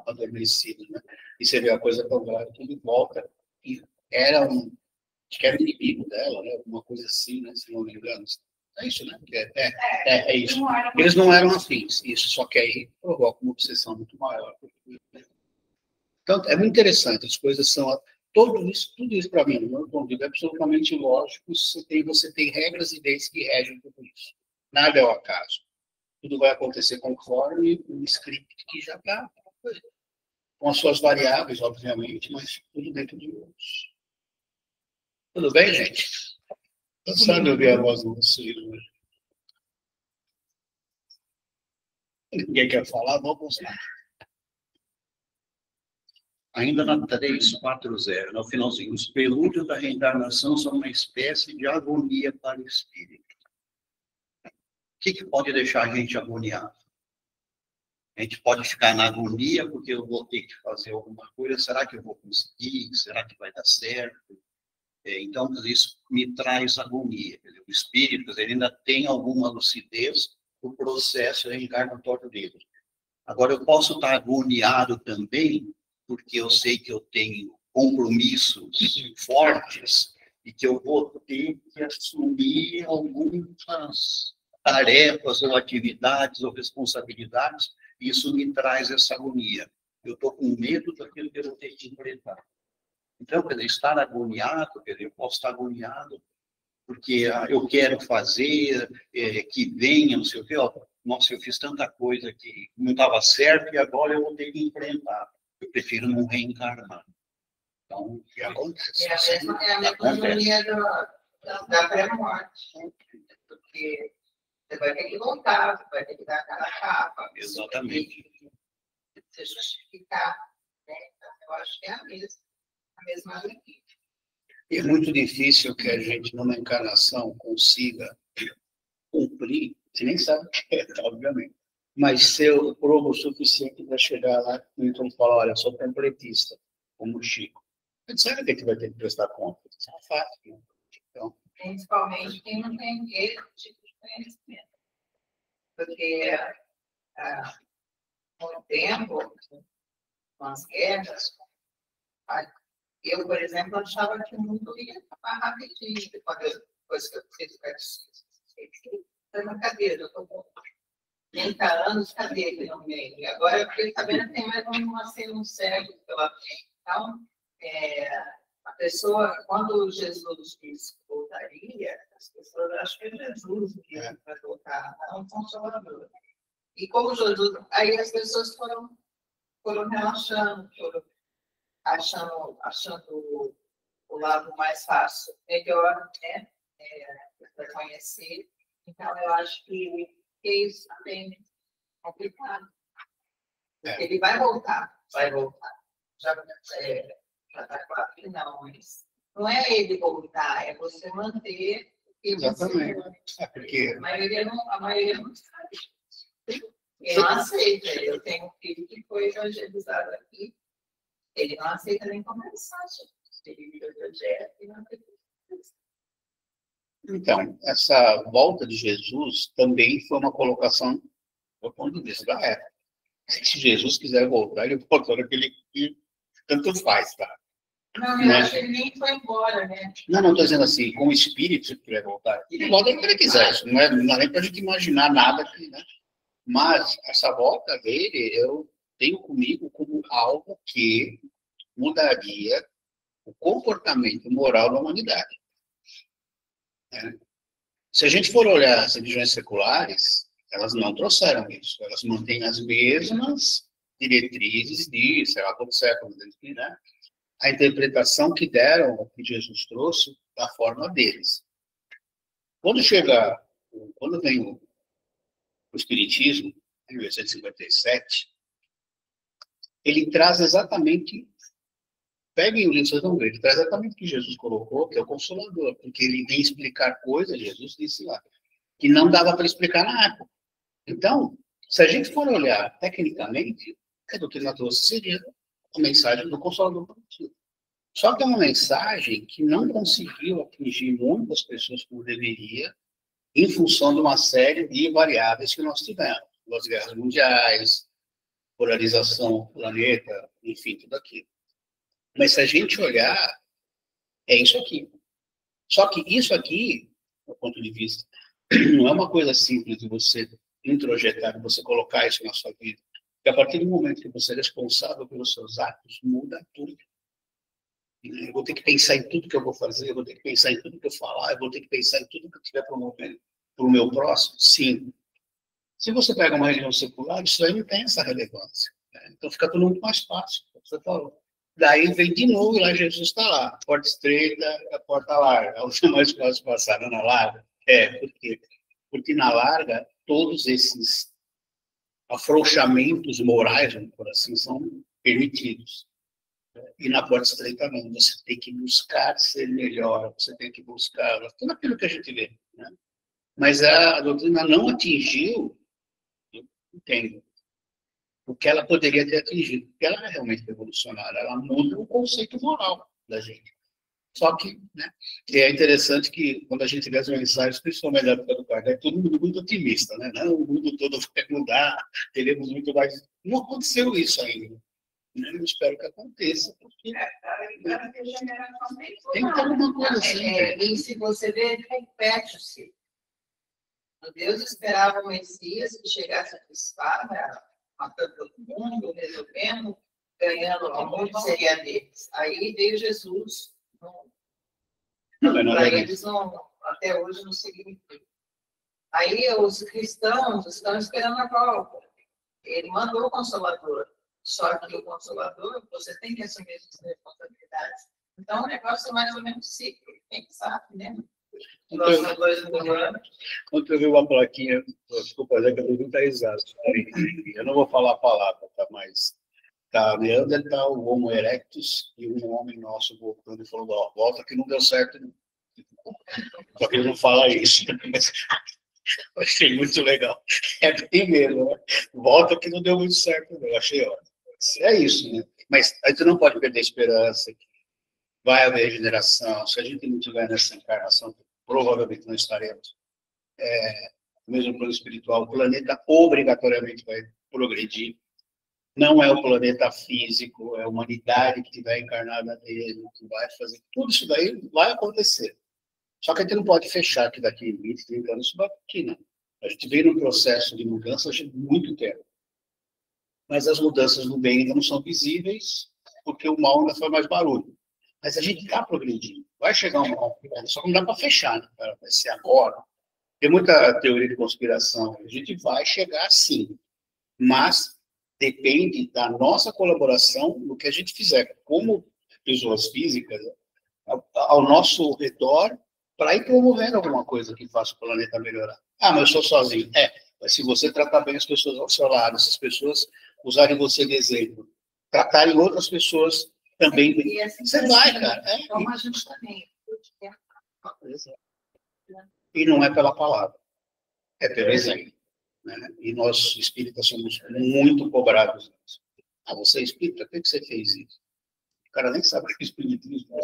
adormecidos, né? E você vê a coisa tão grave que ele volta e acho que era o inimigo dela, né? Alguma coisa assim, né? Se não me engano. É isso, né? É isso. Eles não eram afins, isso, só que aí provoca uma obsessão muito maior. Então, é muito interessante, as coisas são... tudo isso para mim, no meu ponto de vista, é absolutamente lógico. Você tem regras e leis que regem tudo isso. Nada é o acaso. Tudo vai acontecer conforme um script que já está, com as suas variáveis, obviamente, mas tudo dentro de outros. Tudo bem, gente? Cansado de ouvir a voz de vocês hoje. Ninguém quer falar? Vamos lá. Ainda na 340, no finalzinho, os prelúdios da reencarnação são uma espécie de agonia para o espírito. O que pode deixar a gente agoniado? A gente pode ficar na agonia porque eu vou ter que fazer alguma coisa. Será que eu vou conseguir? Será que vai dar certo? Então, isso me traz agonia. O espírito ele ainda tem alguma lucidez do processo reencarnatório dele. Agora, eu posso estar agoniado também porque eu sei que eu tenho compromissos fortes e que eu vou ter que assumir algumas tarefas ou atividades ou responsabilidades, e isso me traz essa agonia. Eu estou com medo daquilo que eu vou ter que enfrentar. Então, quer dizer, estar agoniado, quer dizer, eu posso estar agoniado porque eu quero fazer, que venha, não sei o quê. Nossa, eu fiz tanta coisa que não estava certo e agora eu vou ter que enfrentar. Eu prefiro não reencarnar. Então, o que acontece? É a mesma agonia da pré-morte, né? Porque você vai ter que voltar, você vai ter que dar aquela capa. Exatamente. Se justificar, né? Então, eu acho que é a mesma agonia. E é muito difícil que a gente, numa encarnação, consiga cumprir, você nem sabe o que é, obviamente, mas ser o probo suficiente para chegar lá e então falar, olha, eu sou completista, como o Chico. A gente sabe que a gente vai ter que prestar conta. Isso é fácil. Né? Então, Principalmente quem não tem esse tipo de conhecimento. Porque com o tempo, com as guerras, eu, por exemplo, achava que o mundo ia acabar rapidinho. Depois que eu fiz o catecismo, foi uma cadeira, eu estou com 30 anos, cadê aqui no meio? E agora eu fiquei sabendo que tem mais um século pela frente. Então, a pessoa, quando Jesus disse que voltaria, as pessoas acham que é Jesus que vai voltar, não o Consolador. E como Jesus, aí as pessoas foram relaxando, foram achando o lado mais fácil, melhor, né, para conhecer. Então, eu acho que isso também é complicado. Porque ele vai voltar. Já está claro que não, mas não é ele voltar, é você manter. Exatamente. Porque A maioria não sabe. Ele não aceita. Eu tenho um filho que foi evangelizado aqui. Ele não aceita nem começar, ele vira projeto e não tem. então, essa volta de Jesus também foi uma colocação do ponto de vista da época. Se Jesus quiser voltar, ele volta naquele que tanto faz, tá? Não, eu acho que ele nem foi embora, né? Não estou dizendo assim, como espírito, se quiser voltar. Ele volta quando ele quiser, isso não dá nem para a gente imaginar nada aqui, né? Mas essa volta dele, eu tenho comigo como algo que mudaria o comportamento moral da humanidade. Né? Se a gente for olhar as religiões seculares, elas não trouxeram isso. Elas mantêm as mesmas diretrizes de, sei lá, quantos séculos, né? A interpretação que deram ao que Jesus trouxe da forma deles. Quando vem o Espiritismo, em 1857, ele traz exatamente, peguem o livro, vocês vão ver, ele traz exatamente o que Jesus colocou, que é o Consolador, porque ele vem explicar coisas, Jesus disse lá, que não dava para explicar na época. Então, se a gente for olhar tecnicamente, a doutrina trouxe seria a mensagem do Consolador prometido. Só que é uma mensagem que não conseguiu atingir muitas pessoas como deveria, em função de uma série de variáveis que nós tivemos. As guerras mundiais, polarização do planeta, enfim, tudo aquilo. Mas se a gente olhar, é isso aqui. Só que isso aqui, do ponto de vista Não é uma coisa simples de você introjetar, de você colocar isso na sua vida. Porque a partir do momento que você é responsável pelos seus atos, muda tudo. Eu vou ter que pensar em tudo que eu vou fazer, eu vou ter que pensar em tudo que eu falar, eu vou ter que pensar em tudo que eu estiver promovendo para o meu próximo. Sim. Se você pega uma religião secular, isso aí não tem essa relevância. Né? Então fica tudo muito mais fácil, como você falou. Daí vem de novo e lá Jesus está lá. A porta estreita, a porta larga. A última mais fácil passar na larga. Por quê? Porque na larga, todos esses afrouxamentos morais, vamos por assim, são permitidos. E na porta estreita não. Você tem que buscar ser melhor, você tem que buscar tudo aquilo que a gente vê. Né? Mas a doutrina não atingiu, entendo, o que ela poderia ter atingido, porque ela é realmente revolucionária, ela muda o conceito moral da gente. Só que, né, é interessante que quando a gente vê as mensagens, principalmente da época do Kardec, é todo mundo muito otimista, né? Não, o mundo todo vai mudar, teremos muito mais. Não aconteceu isso ainda. Né? Eu espero que aconteça, porque tem que ter alguma coisa assim. E se você vê, repete-se. Deus esperava o Messias que chegasse a espada, matando todo mundo, resolvendo, ganhando o amor que seria deles. Aí veio Jesus. Para eles, não, até hoje, não significa. Aí os cristãos estão esperando a volta. Ele mandou o Consolador. Só que o Consolador, você tem que assumir as responsabilidades. Então, o negócio é mais ou menos cíclico. Quem sabe, né? Ontem eu vi uma plaquinha, desculpa, é que eu pergunto a exato. Eu não vou falar a palavra, tá? Mas tá Neandertal, o Homo erectus e um homem nosso voltando e falando, ó, volta que não deu certo. Só que ele não fala isso. Eu achei muito legal. É bem mesmo, né? Volta que não deu muito certo, eu achei ótimo. É isso, né? Mas a gente não pode perder a esperança que vai haver regeneração. Se a gente não tiver nessa encarnação, provavelmente não estaremos. No mesmo plano espiritual, o planeta obrigatoriamente vai progredir. Não é o planeta físico, é a humanidade que estiver encarnada nele, que vai fazer. Tudo isso daí vai acontecer. Só que a gente não pode fechar que daqui 20, 30 anos isso vai aqui, né? A gente vem num processo de mudança de muito tempo. Mas as mudanças do bem ainda não são visíveis, porque o mal ainda faz mais barulho. Mas a gente está progredindo. Vai chegar um mal, só que não dá para fechar, né? Vai ser agora. Tem muita teoria de conspiração. A gente vai chegar sim, mas depende da nossa colaboração no que a gente fizer, como pessoas físicas, ao nosso redor, para ir promovendo alguma coisa que faça o planeta melhorar. Ah, mas eu sou sozinho. Mas se você tratar bem as pessoas ao seu lado, se as pessoas usarem você de exemplo, tratarem outras pessoas também bem, e assim, você vai, cara. Toma justamente. E não é pela palavra, é pelo exemplo. Né? E nós, espíritas, somos muito cobrados nisso. Ah, você é espírita, por que você fez isso? O cara nem sabe o que é espiritismo,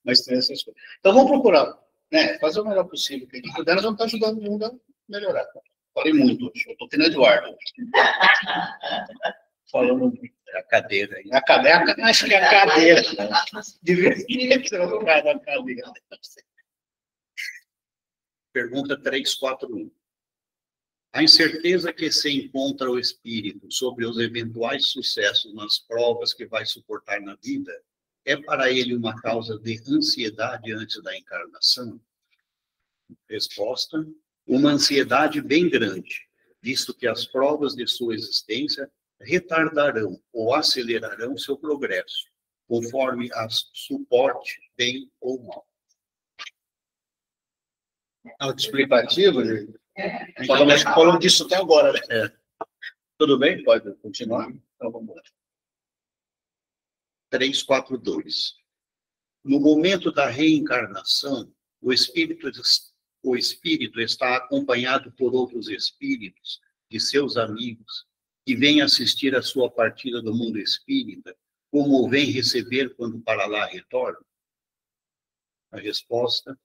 mas tem essas coisas. Então, vamos procurar, né, fazer o melhor possível. Que a gente puder, nós vamos estar ajudando o mundo a melhorar. Falei muito hoje. Eu estou tendo Eduardo. Falando muito. A cadeira aí. A cadeira, acho que a cadeira. Devia trocar a cadeira. Pergunta 341. A incerteza que se encontra o espírito sobre os eventuais sucessos nas provas que vai suportar na vida é para ele uma causa de ansiedade antes da encarnação? Resposta: uma ansiedade bem grande, visto que as provas de sua existência retardarão ou acelerarão seu progresso, conforme as suporte bem ou mal. Autoexplicativo, gente? Falamos disso até agora, né? Tudo bem? Pode continuar? Então, vamos lá. 342. No momento da reencarnação, o espírito está acompanhado por outros espíritos, de seus amigos, que vêm assistir a sua partida do mundo espírita, como o vem receber quando para lá retorna? A resposta: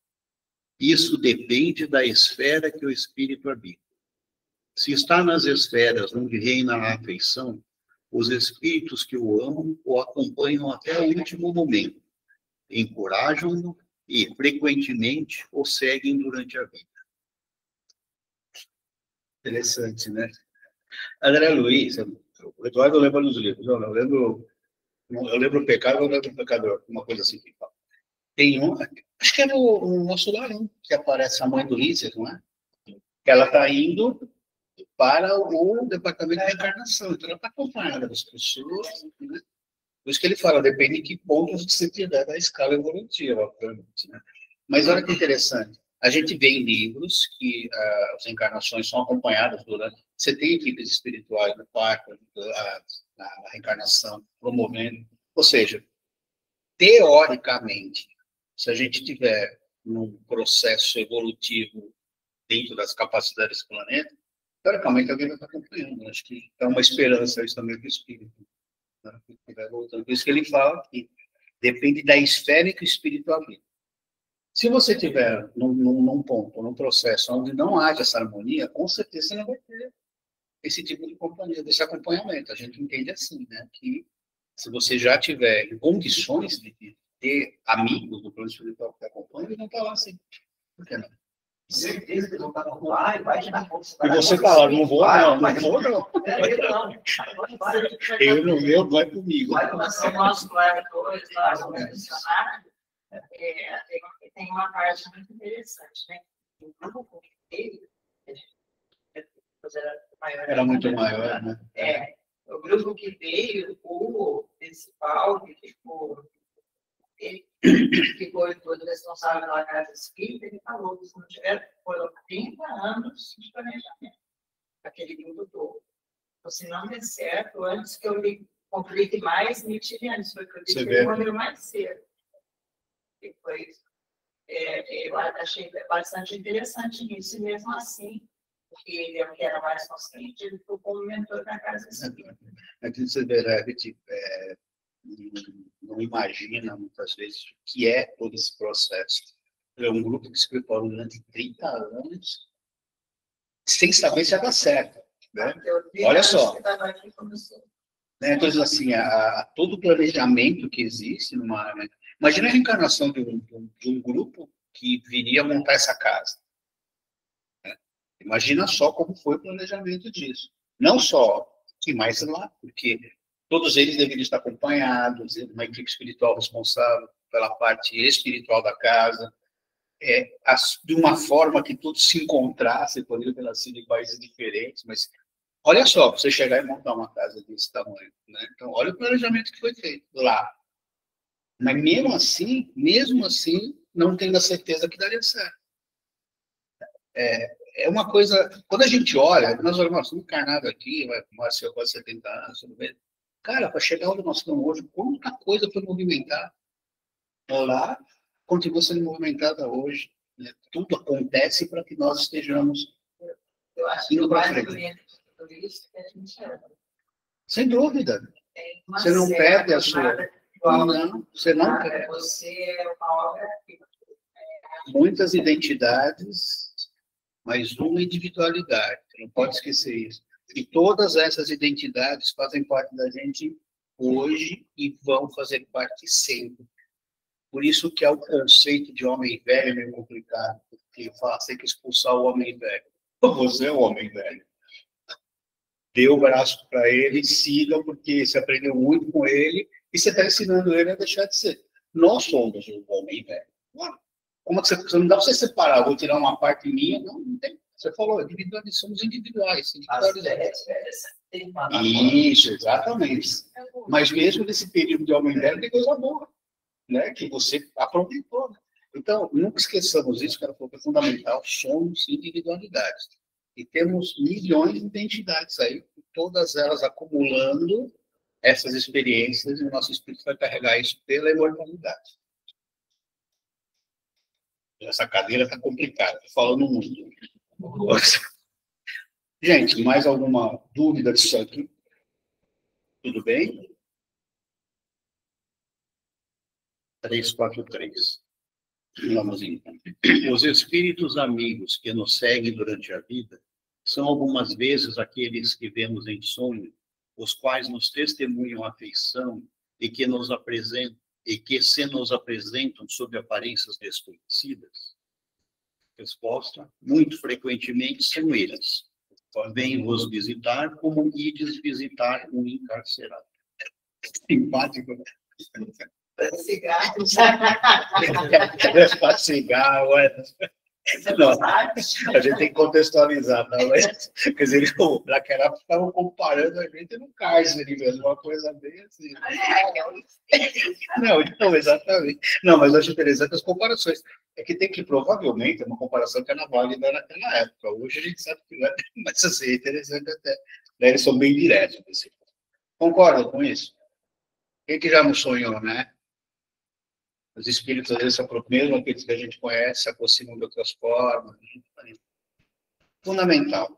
isso depende da esfera que o espírito habita. Se está nas esferas onde reina a afeição, os espíritos que o amam o acompanham até o último momento, encorajam-no e, frequentemente, o seguem durante a vida. Interessante, né? André Luiz, o Eduardo lembra nos livros. Eu lembro o pecado, eu lembro o pecador, uma coisa assim que fala. Tem um, acho que é no nosso lar, hein, que aparece a mãe do Lícer, não é? Que ela está indo para o departamento de reencarnação, então ela está acompanhada das pessoas, né? Por isso que ele fala, depende de que ponto você tiver da escala evolutiva, obviamente, né? Mas olha que interessante, a gente vê em livros que as encarnações são acompanhadas durante... Você tem equipes espirituais no quarto, na reencarnação, promovendo. Ou seja, teoricamente, se a gente tiver num processo evolutivo dentro das capacidades do planeta, teoricamente alguém vai estar acompanhando. Acho que é uma esperança isso também do espírito. Né? Por isso que ele fala que depende da esfera que o espírito habita. Se você tiver num ponto, num processo onde não haja essa harmonia, com certeza você não vai ter esse tipo de companhia, desse acompanhamento. A gente entende assim, né? Que se você já tiver em condições de ter amigos do plano espiritual que te acompanham, ele não está lá assim. Por que não? Certeza que não está lá e vai te dar força. E você está lá, não vou, não vou, não. Eu no meu, vai comigo. O nosso lar 2, lá, o funcionário, tem uma parte muito interessante, né? O grupo dele era muito maior, né? O grupo que veio, o principal, que ficou, ele ficou todo responsável pela casa espírita, ele falou que se não tiver, foram 30 anos de planejamento, aquele grupo todo. Então, se não der certo, antes que eu me complique mais, me tire antes, foi que eu disse que ele morreu mais cedo. Depois, eu achei bastante interessante isso, e mesmo assim, porque ele é o que era mais consciente, ele ficou como mentor na casa espírita. Aqui você verá, não imagina muitas vezes o que é todo esse processo. É um grupo que se preparou durante 30 anos sem saber se ia dar certo. Né? Olha só. Né? Então, assim, todo o planejamento que existe numa... Né? Imagina a reencarnação de um grupo que viria montar essa casa. Né? Imagina só como foi o planejamento disso. Não só que mais lá, porque todos eles deveriam estar acompanhados, uma equipe espiritual responsável pela parte espiritual da casa, de uma forma que todos se encontrassem, poderiam ter nascido em países diferentes, mas olha só, você chegar e montar uma casa desse tamanho, né? Então, olha o planejamento que foi feito lá. Mas mesmo assim, não tendo a certeza que daria certo. É uma coisa, quando a gente olha, nós olhamos, encarnado aqui, vai ser quase 70 anos, tudo bem. Cara, para chegar onde nós estamos hoje, quanta coisa foi movimentada lá, continua sendo movimentada hoje. Né? Tudo acontece para que nós estejamos indo para frente. Sem dúvida. Você não perde a sua... Não, você não perde. Você é uma obra... Muitas identidades, mas uma individualidade. Não pode esquecer isso. E todas essas identidades fazem parte da gente hoje e vão fazer parte sempre. Por isso que é o conceito de homem velho é meio complicado, porque fala, tem que expulsar o homem velho. Você é o homem velho. Dê o braço para ele, siga, porque você aprendeu muito com ele e você está ensinando ele a deixar de ser. Nós somos o homem velho. Como é que você não dá para você separar? Vou tirar uma parte minha? Não tem. Você falou, somos individuais. Isso, exatamente. Mas mesmo nesse período de homem velho, tem coisa boa, né? Que você aproveitou. Né? Então, nunca esqueçamos isso, que é fundamental. Somos individualidades. E temos milhões de identidades aí, todas elas acumulando essas experiências, e o nosso espírito vai carregar isso pela imortalidade. Essa cadeira está complicada, falando muito. Gente, mais alguma dúvida disso aqui? Tudo bem? 343. Vamos então. Os espíritos amigos que nos seguem durante a vida são algumas vezes aqueles que vemos em sonho, os quais nos testemunham afeição e que nos apresentam e que se nos apresentam sob aparências desconhecidas. Resposta: muito frequentemente são eles. vem vos visitar como ides visitar um encarcerado. Simpático. Cigarro. Para cigarro, não, a gente tem que contextualizar, não, mas, quer dizer, naquela época estavam comparando a gente no cárcere mesmo, uma coisa bem assim. Não, exatamente. Não, mas eu acho interessante as comparações. É que tem que, provavelmente, é uma comparação que era válida naquela época. Hoje a gente sabe que não é, mas assim, é interessante até. Eles são bem diretos. Assim. Concorda com isso? Quem que já não sonhou, né? Os espíritos, às vezes, mesmo aqueles que a gente conhece, se aproximam de outras formas. Fundamental.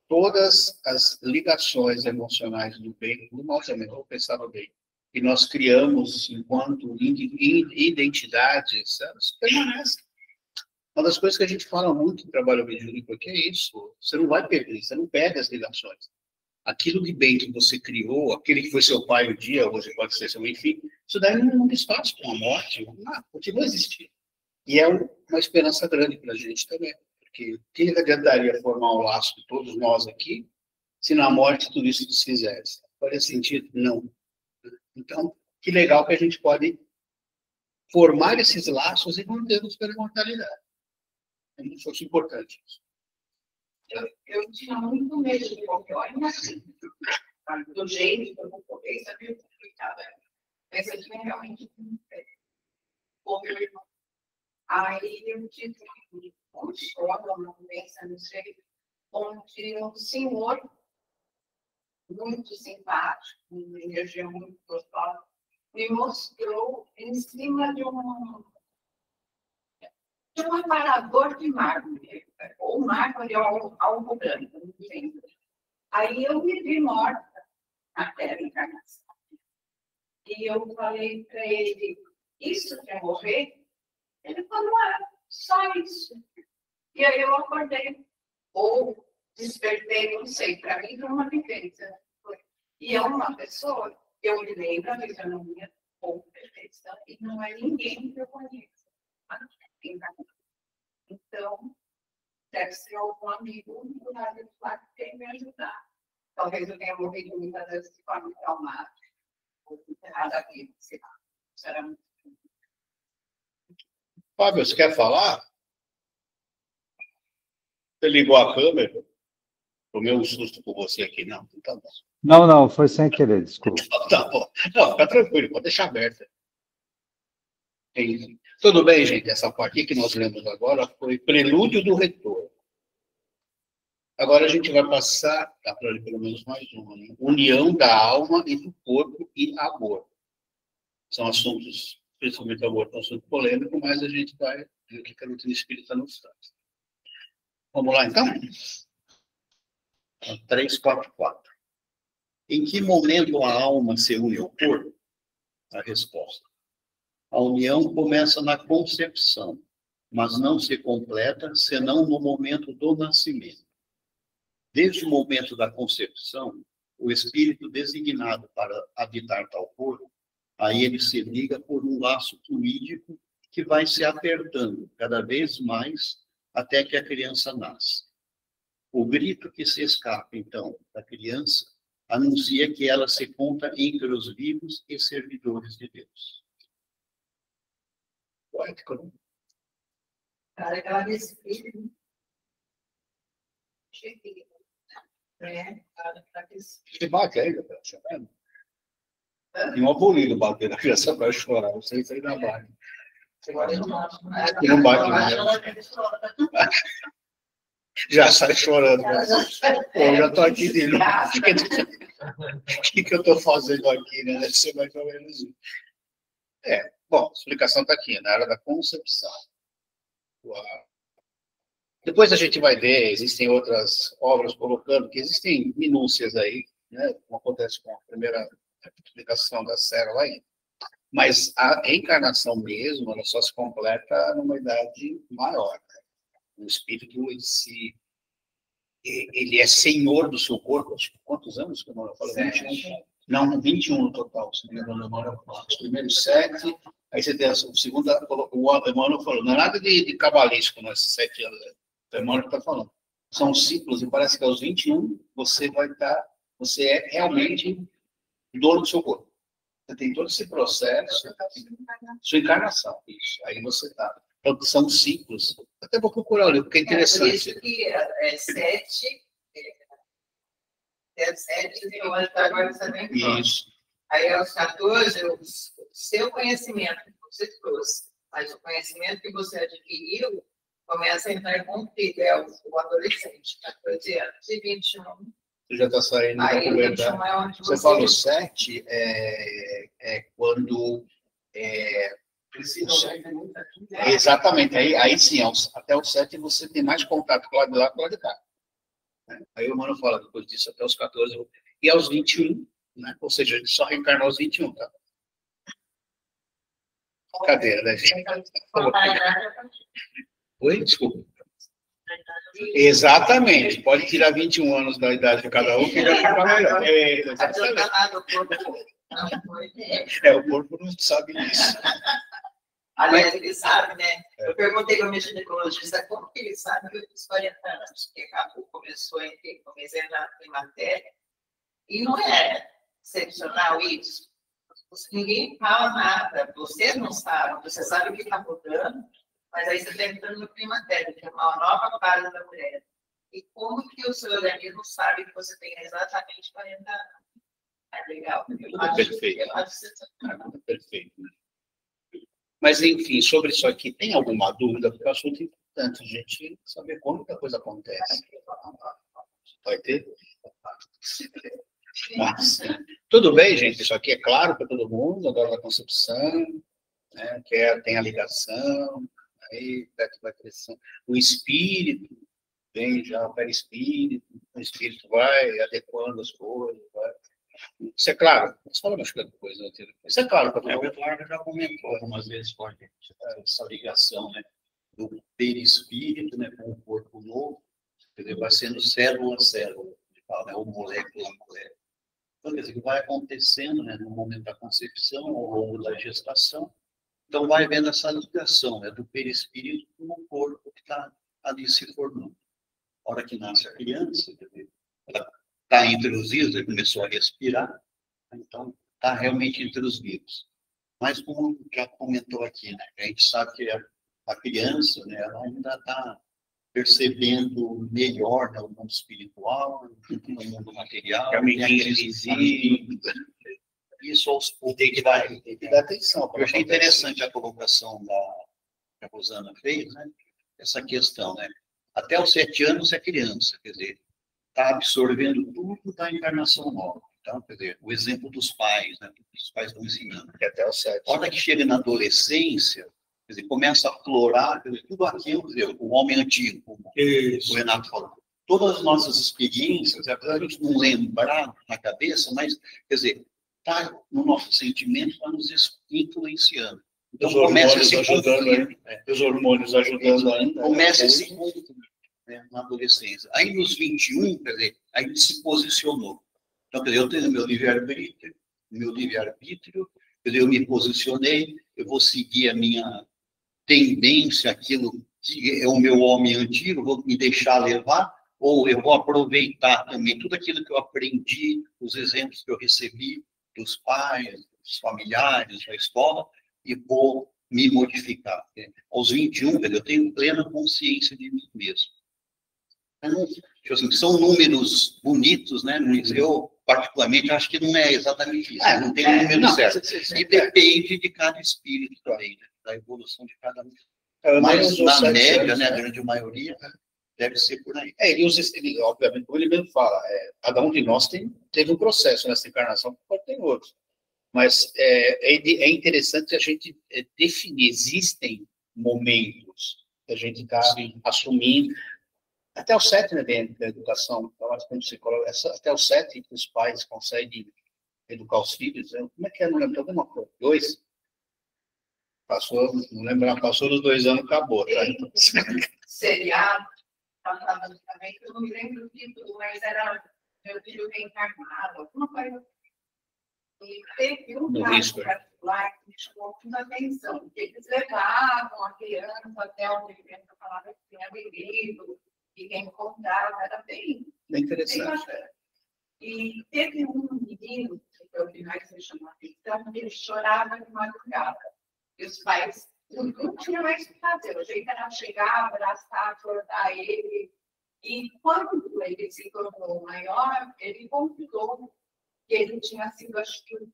Todas as ligações emocionais do bem, do mal também, vou pensar no bem, que nós criamos enquanto identidades, elas permanecem. Uma das coisas que a gente fala muito no trabalho mediúnico aqui é isso. Você não vai perder, você não perde as ligações. Aquilo de bem que você criou, aquele que foi seu pai um dia, hoje pode ser seu enfim, isso daí não tem espaço com a morte, não, continua existindo. E é uma esperança grande para a gente também, porque o que adiantaria formar um laço de todos nós aqui, se na morte tudo isso se fizesse? Faria sentido? Não. Então, que legal que a gente pode formar esses laços e mantê-los pela imortalidade. É um esforço importante. Eu tinha muito medo de qualquer hora, mas do jeito que eu não coloquei, sabia o que explicava. Mas eu tinha realmente muito medo. Com meu irmão. Aí eu tive um sonho, uma conversa, não sei, onde um senhor muito simpático, uma energia muito gostosa, me mostrou em cima de um aparador de mármore, ou mármore ou algo branco, não sei. Aí eu me vi morta na terra encarnação. E eu falei para ele, isso quer morrer? Ele falou, só isso. E aí eu acordei, ou despertei, não sei, para mim foi uma vivência. E é uma pessoa que eu lembro a fisionomia ou perfeição, e não é ninguém que eu conheço. Então, deve ser algum amigo do lado de lá que tem me ajudar. Talvez eu tenha morrido muitas vezes de forma traumática, ou enterrada aqui, sei lá. Será muito. Fábio, você quer falar? Você ligou a câmera? Tomei um susto com você aqui, não? Tá bom. Não, foi sem querer, desculpa. Tá bom. Não, fica tranquilo, pode deixar aberta. Tudo bem, gente? Essa parte que nós lemos agora foi Prelúdio do Retorno. Agora a gente vai passar, dá para ler pelo menos mais uma, né? União da alma e do corpo e amor. São assuntos, principalmente amor, é um assunto polêmico, mas a gente vai ver o que a doutrina espírita nos traz. Vamos lá, então? 344. Em que momento a alma se une ao corpo? A resposta. A união começa na concepção, mas não se completa senão no momento do nascimento. Desde o momento da concepção, o espírito designado para habitar tal corpo, a ele se liga por um laço fluídico que vai se apertando cada vez mais até que a criança nasce. O grito que se escapa, então, da criança anuncia que ela se conta entre os vivos e servidores de Deus. Poético, não? Cara, aquela respira. Cheguei. Você bate ainda, tá chorando? E um abolido bater na criança para chorar, não sei se ainda bate. Não bate mais. Já sai chorando. Pô, eu já estou aqui de novo. O que eu estou fazendo aqui, né? Deve ser mais ou menos isso. Bom, a explicação está aqui, na área da concepção. Depois a gente vai ver, existem outras obras colocando que existem minúcias aí, né? Como acontece com a primeira explicação da célula aí. Mas a reencarnação mesmo, ela só se completa numa idade maior. Né? O espírito, ele é senhor do seu corpo. Acho que quantos anos que eu falo? 21? Não, 21 no total. Se me engano, os primeiros 7. Aí você tem a segunda, o Emmanuel falou, não é nada de cabalístico nesses 7 anos. O Emmanuel está falando. São ciclos, e parece que aos 21 você vai estar, você é realmente dono do seu corpo. Você tem todo esse processo, sua encarnação, isso. Aí você está. Então, são ciclos. Até vou procurar o livro, porque é Por interessante. isso que é 7, eu acho que agora você vem pronto. Isso. Aí, aos 14, o seu conhecimento que você trouxe, mas o conhecimento que você adquiriu começa a entrar em conflito, é o adolescente, 14 anos, e 21. Você já está saindo da Aí, o 21 puberdade. é onde Você falou 7, é quando... exatamente, aí sim, até os 7 você tem mais contato com o lado de lá que o lado de cá. Né? Aí o Mano fala, depois disso, até os 14, e aos 21, né? Ou seja, ele só reencarnou aos 21, tá? Cadeira, né, gente? Oi, desculpa. Exatamente, pode tirar 21 anos da idade de cada um, que já fica melhor. O corpo não sabe disso. Aliás, ele sabe, né? Eu perguntei para o meu ginecologista como que ele sabe que eu fiz 40 anos, porque começou em comecei na matéria, e não é excepcional isso. Ninguém fala nada, vocês não sabem, você sabe o que está mudando, mas aí você está entrando no climatério, que é uma nova fase da mulher. E como que o seu organismo sabe que você tem exatamente 40 anos? É legal. Perfeito. Perfeito. Mas, enfim, sobre isso aqui, tem alguma dúvida? Porque eu acho muito importante a gente saber como que a coisa acontece. Vai ter? Mas, tudo bem, gente? Isso aqui é claro para todo mundo, agora da concepção, né? Tem a ligação, aí vai crescendo. O espírito, vem já o perispírito, o espírito vai adequando as coisas, vai. Isso é claro. Você fala mais coisa. Isso é claro. O Eduardo já comentou algumas vezes com a gente essa ligação, né, do perispírito, né, com o corpo novo, ele vai sendo célula a célula, né, ou molécula a molécula. Então, quer dizer, que vai acontecendo, né, no momento da concepção, ao longo da gestação. Então, vai vendo essa ligação, né, do perispírito com o corpo que está ali se formando. A hora que nasce a criança, quer dizer, ela está entre os vivos, ele começou a respirar, então está realmente entre os vivos. Mas como já comentou aqui, né, a gente sabe que a criança, né, ela ainda está percebendo melhor, né, o mundo espiritual, o mundo material, isso aos poucos tem que dar atenção. Eu achei interessante a colocação que a Rosana fez, né, essa questão, né, até os 7 anos é criança, quer dizer, está absorvendo tudo da encarnação nova. Então, quer dizer, o exemplo dos pais, né? Os pais estão ensinando. Que até o 7. A hora que chega na adolescência, quer dizer, começa a florar, quer dizer, tudo aquilo, quer dizer, o homem antigo, como o Renato falou. Todas as nossas experiências, apesar de a gente não lembrar na cabeça, mas, quer dizer, está no nosso sentimento, está nos influenciando. Então, começa esse conflito. Os hormônios ajudando ainda. Começa esse conflito. Né, na adolescência. Aí, nos 21, quer dizer, aí ele se posicionou. Então, quer dizer, eu tenho meu livre-arbítrio, quer dizer, eu me posicionei, eu vou seguir a minha tendência, aquilo que é o meu homem antigo, vou me deixar levar, ou eu vou aproveitar também tudo aquilo que eu aprendi, os exemplos que eu recebi dos pais, dos familiares, da escola, e vou me modificar. Aos 21, quer dizer, eu tenho plena consciência de mim mesmo. Tipo assim, são números bonitos, né? Eu, particularmente, acho que não é exatamente isso. Não tem um número certo. E depende de cada espírito também, né? Da evolução de cada um. Mas, na média, né, a grande maioria, deve ser por aí. Ele, obviamente, como ele mesmo fala, cada um de nós teve um processo nessa encarnação, pode ter outro. Mas é interessante a gente definir. Existem momentos que a gente está assumindo. Até o 7, né, da educação, então, quando você coloca, até o 7 que os pais conseguem educar os filhos, como é que é? Não lembro, alguma coisa. 2? Passou, não lembro, passou dos 2 anos, acabou. Tá? Seriado, também, eu não me lembro do título, mas era meu filho reencarnado, alguma coisa. E teve um caso particular que me chamou muita atenção, que eles levavam a criança até o momento que falava que tinha bebido, E quem contava era bem interessante. bacana. E teve um menino, que eu vi mais me chamou a atenção, ele chorava de madrugada. E os pais não tinham mais o que fazer. O jeito era chegar, abraçar, acordar ele. E quando ele se tornou maior, ele contou que ele tinha sido, acho que, um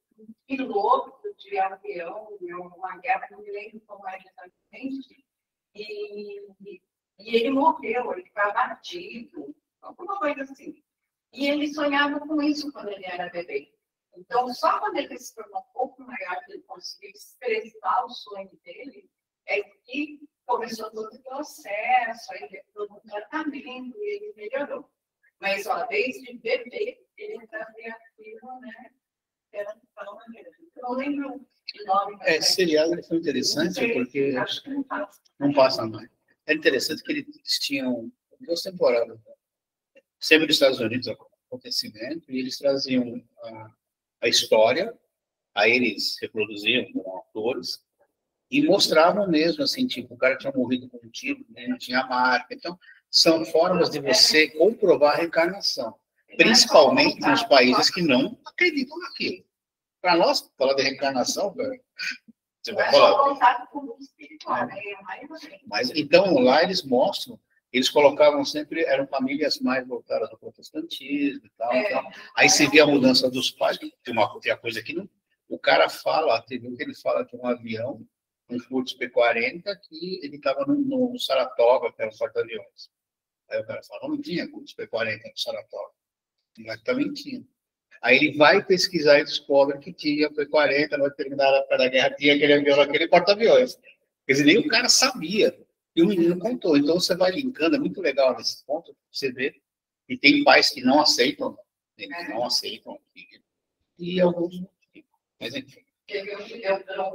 piloto de avião em uma guerra, não me lembro como era exatamente, e ele morreu, ele foi abatido, alguma coisa assim. E ele sonhava com isso quando ele era bebê. Então, só quando ele se tornou um pouco maior, que ele conseguiu expressar o sonho dele, é que começou todo o processo, aí todo o tratamento, e ele melhorou. Mas, ó, desde bebê, ele trazia aquilo, né? Era tão maneiro. Eu não lembro o nome. Seriado foi interessante, porque acho que não passa. Não passa mais. É interessante que eles tinham 2 temporadas. Sempre nos Estados Unidos, acontecimento, e eles traziam a história, aí eles reproduziam com atores, e mostravam mesmo, assim, tipo, o cara tinha morrido com um tiro, né, não tinha marca. Então, são formas de você comprovar a reencarnação, principalmente nos países que não acreditam naquilo. Para nós, falar de reencarnação, velho, você vai falar. Mas, então, lá eles mostram, eles colocavam sempre, eram famílias mais voltadas ao protestantismo e tal. Então, aí você vê a mudança dos pais, tem a coisa que não. O cara fala, teve um que ele fala de um avião, um Furtus P-40, que ele estava no Saratoga, que era um porta-aviões. Aí o cara fala, não tinha Furtus P-40 no Saratoga. Mas também tinha. Aí ele vai pesquisar e descobre que tinha P-40, na determinada época da guerra, tinha aquele avião, aquele porta-aviões. Quer dizer, nem o cara sabia. E o menino contou. Então você vai linkando, é muito legal nesse ponto, você vê. E tem pais que não aceitam, e alguns não. Mas enfim. Teve um filho da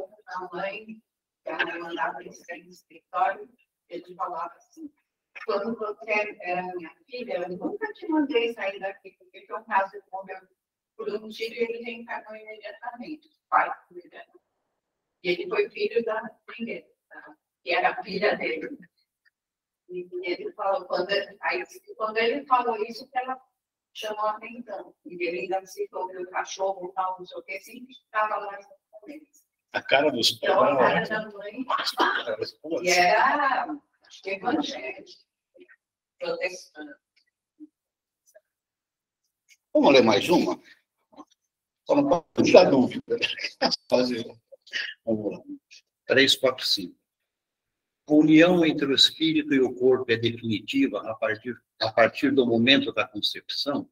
mãe, que a mãe mandava ele sair do escritório, ele falava assim, quando você era minha filha, eu nunca te mandei sair daqui, porque foi um caso de morreu por um tiro e ele reencarnou imediatamente, o pai cuida. E ele foi filho da primeira, que era a filha dele. E ele falou, quando ele falou isso, ela chamou a atenção. E ele ainda citou que o cachorro, tal, não sei o que, sempre estava lá com eles. A cara dos pais. Então, a cara da mãe, e era, acho que evangélico, protestante. Vamos ler mais uma? Só não pode dar dúvida. Vamos lá. 3, 4, 5. A união entre o espírito e o corpo é definitiva a partir do momento da concepção?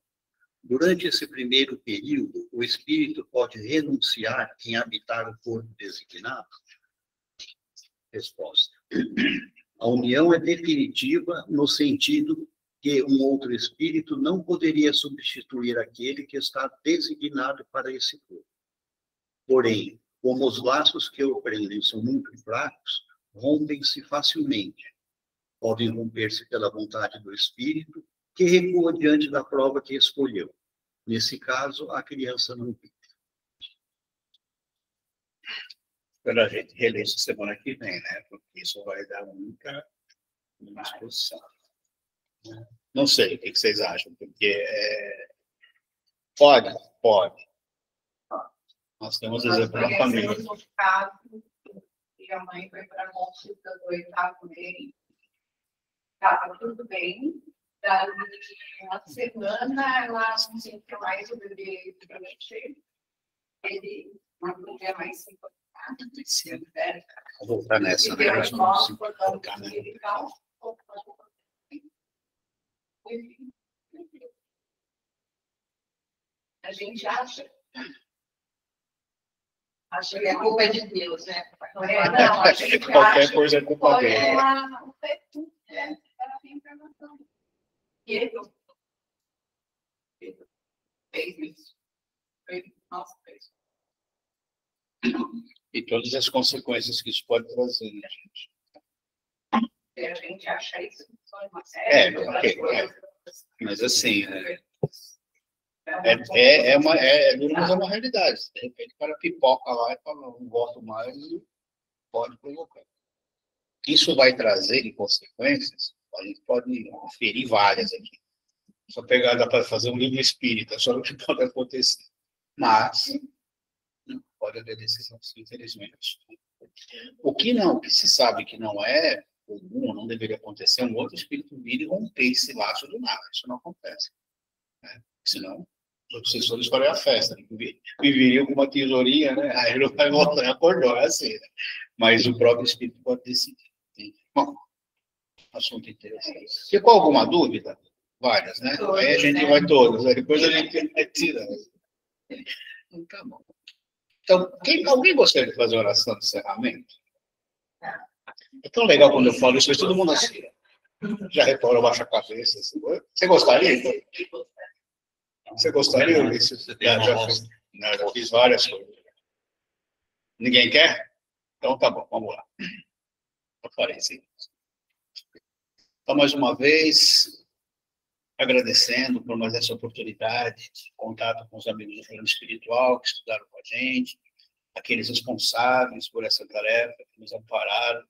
Durante esse primeiro período, o espírito pode renunciar em habitar o corpo designado? Resposta. A união é definitiva no sentido que um outro espírito não poderia substituir aquele que está designado para esse corpo. Porém, como os laços que o prendem são muito fracos, rompem-se facilmente. Podem romper-se pela vontade do espírito, que recua diante da prova que escolheu. Nesse caso, a criança não vive. Para a gente reler essa semana que vem, né? Porque isso vai dar muita discussão. Não sei o que vocês acham, porque pode. Nós temos exemplo da família. Nós caso que a mãe foi para a consulta do 8º mês, estava tudo bem. Daí, uma semana, ela não sentia mais o bebê mexer. Ele não podia mais se importar. Vou voltar nessa, né? A gente acha que a culpa é de Deus, né? Não, a gente qualquer coisa é culpa dele. Ela tem informação. E ele fez isso. Nossa, fez. E todas as consequências que isso pode trazer, né, gente? E a gente acha isso só uma série de outras coisas. Mas assim, é uma realidade. De repente, o cara pipoca lá e fala, não gosto mais, e pode provocar. Isso vai trazer em consequências, A gente pode inferir várias aqui. Só pegar, dá para fazer um livro espírita, só o que pode acontecer. Mas, não pode haver decisão, infelizmente. O que se sabe que não é comum, não deveria acontecer, um outro espírito vir e romper esse laço do nada. Isso não acontece. Né? Senão, os obsessores fariam a festa. Viveriam com uma tesourinha, né? Aí não vai voltar, acordou, é assim. Né? Mas o próprio espírito pode decidir. Bom, assunto interessante. Ficou alguma dúvida? Várias, né? Aí a gente vai todas, aí depois a gente vai tirando. Então, tá bom. Então, alguém gostaria de fazer oração de encerramento? É tão legal quando eu falo isso, todo mundo assim. Já reparou, baixa a cabeça. Assim. Você gostaria? Você gostaria, Ulisses? Já fiz várias coisas. Ninguém quer? Então tá bom, vamos lá. Eu farei sim. Então, mais uma vez, agradecendo por mais essa oportunidade de contato com os amigos do plano espiritual que estudaram com a gente, aqueles responsáveis por essa tarefa, que nos ampararam,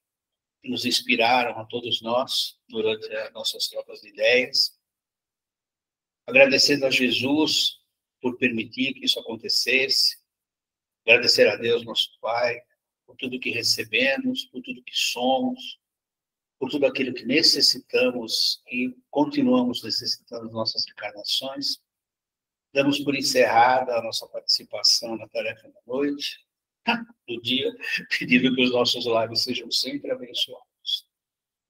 que nos inspiraram a todos nós durante as nossas trocas de ideias. Agradecendo a Jesus por permitir que isso acontecesse, agradecer a Deus, nosso Pai, por tudo que recebemos, por tudo que somos, por tudo aquilo que necessitamos e continuamos necessitando nas nossas encarnações. Damos por encerrada a nossa participação na tarefa da noite, do dia, pedindo que os nossos lares sejam sempre abençoados.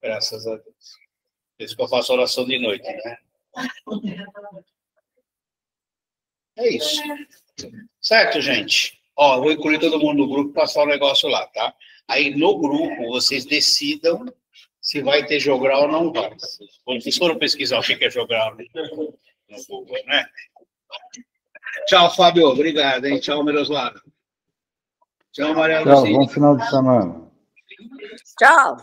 Graças a Deus. Por isso que eu faço oração de noite, né? É isso. Certo, gente? Ó, eu vou incluir todo mundo no grupo e passar o negócio lá, tá? Aí, no grupo, vocês decidam se vai ter jogral ou não vai. Vocês foram pesquisar o que é jogral no Google, né? Tchau, Fábio. Obrigado, hein? Tchau, Miroslava. Tchau, Maria Lúcia. Tchau, bom final de semana. Tchau.